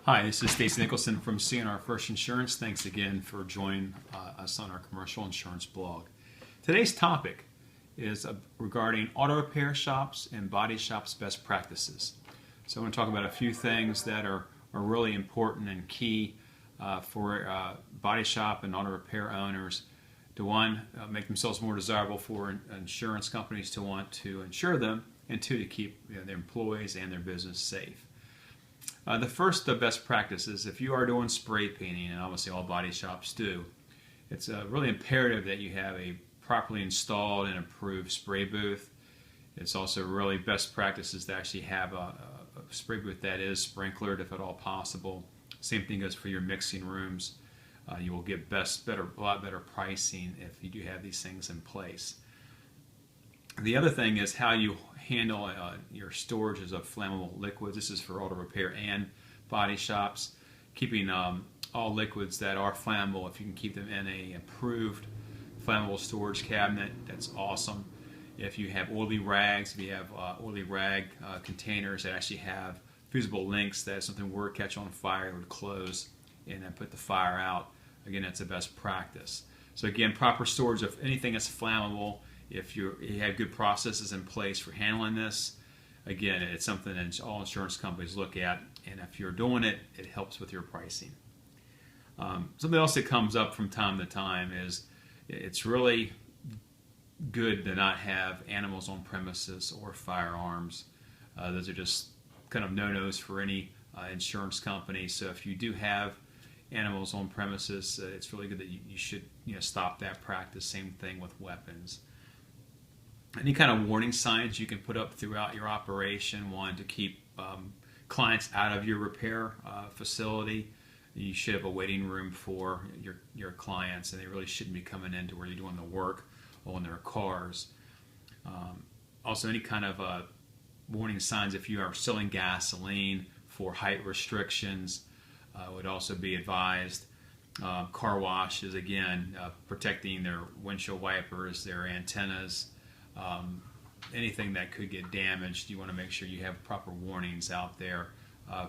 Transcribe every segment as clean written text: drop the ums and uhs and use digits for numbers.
Hi, this is Stacy Nicholson from CNR First Insurance. Thanks again for joining us on our commercial insurance blog. Today's topic is regarding auto repair shops and body shops best practices. So I want to talk about a few things that are really important and key for body shop and auto repair owners to make themselves more desirable for insurance companies to want to insure them, and two, to keep their employees and their business safe. The first best practice is if you are doing spray painting, and obviously all body shops do, it's really imperative that you have a properly installed and approved spray booth. It's also really best practices to actually have a spray booth that is sprinklered if at all possible. Same thing goes for your mixing rooms. You will get a lot better pricing if you do have these things in place. The other thing is how you handle your storages of flammable liquids. This is for auto repair and body shops. Keeping all liquids that are flammable, if you can keep them in a approved flammable storage cabinet, that's awesome. If you have oily rags, if you have oily rag containers that actually have fusible links that if something were to catch on fire, it would close and then put the fire out. Again, that's the best practice. So again, proper storage of anything that's flammable. If you have good processes in place for handling this, again, it's something that all insurance companies look at, and if you're doing it, it helps with your pricing. Something else that comes up from time to time is it's really good to not have animals on premises or firearms. Those are just kind of no-nos for any insurance company. So if you do have animals on premises, it's really good that you should stop that practice. Same thing with weapons. Any kind of warning signs you can put up throughout your operation, one, to keep clients out of your repair facility. You should have a waiting room for your clients, and they really shouldn't be coming into where you're doing the work or in their cars. Also, any kind of warning signs if you are selling gasoline for height restrictions would also be advised. Car washes, again, protecting their windshield wipers, their antennas. Anything that could get damaged, you want to make sure you have proper warnings out there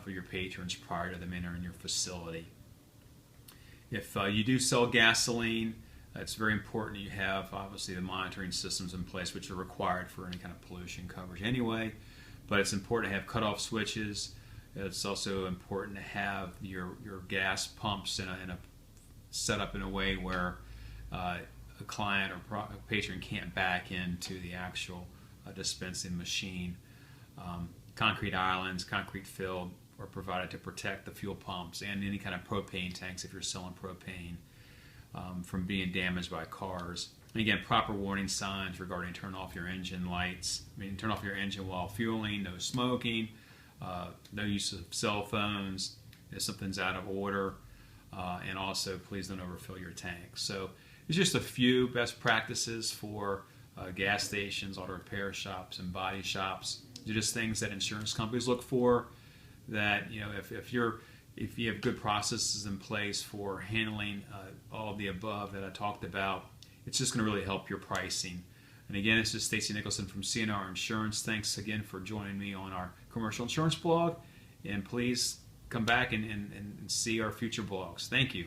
for your patrons prior to them entering your facility. If you do sell gasoline, it's very important you have obviously the monitoring systems in place, which are required for any kind of pollution coverage anyway, but it's important to have cutoff switches. It's also important to have your gas pumps set up in a way where a client or a patron can't back into the actual dispensing machine. Concrete islands, concrete filled, are provided to protect the fuel pumps and any kind of propane tanks if you're selling propane from being damaged by cars. And again, proper warning signs regarding turn off your engine lights. Turn off your engine while fueling, no smoking, no use of cell phones if something's out of order, and also please don't overfill your tank. So it's just a few best practices for gas stations, auto repair shops, and body shops. They're just things that insurance companies look for. That if you have good processes in place for handling all of the above that I talked about, it's just going to really help your pricing. And again, this is Stacy Nicholson from CNR Insurance. Thanks again for joining me on our commercial insurance blog, and please come back and see our future blogs. Thank you.